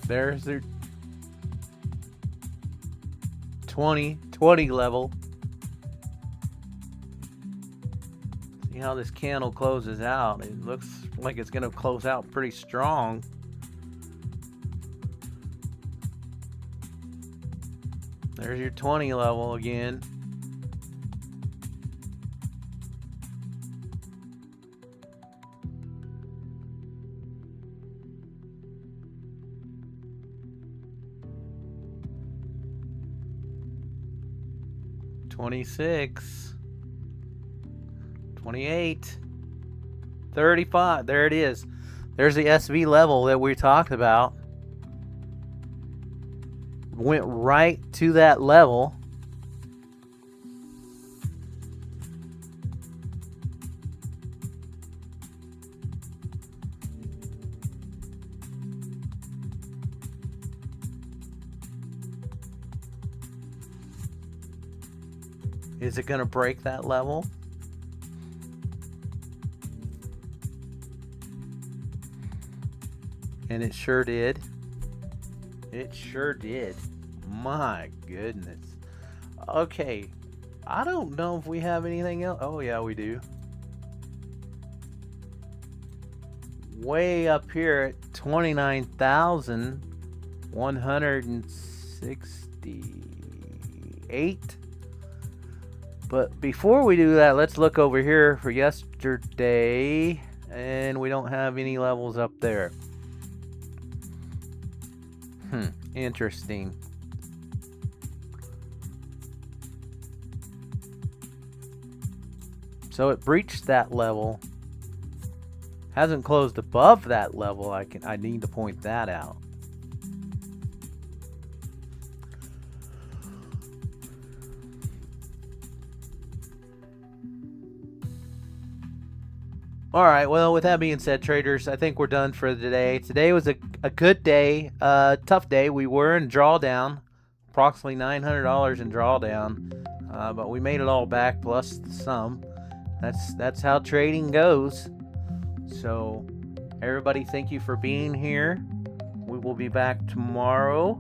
There's their 20 level. See how this candle closes out. It looks like it's going to close out pretty strong. There's your 20 level again. $26, $28, $35. There it is. There's the SV level that we talked about. Went right to that level. Is it going to break that level? And it sure did. It sure did. My goodness. Okay. I don't know if we have anything else. Oh, yeah, we do. Way up here at 29,168. But before we do that, let's look over here for yesterday. and we don't have any levels up there. Interesting. So it breached that level. Hasn't closed above that level. I need to point that out. All right, well, with that being said, traders, I think we're done for today. Today was a good day, tough day. We were in drawdown, approximately $900 in drawdown, but we made it all back plus some. That's how trading goes. So, everybody, thank you for being here. We will be back tomorrow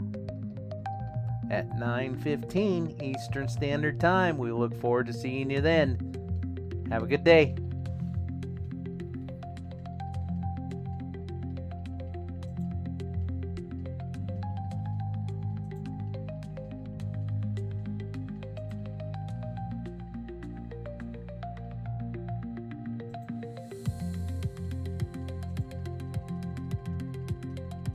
at 9:15 Eastern Standard Time. We look forward to seeing you then. Have a good day.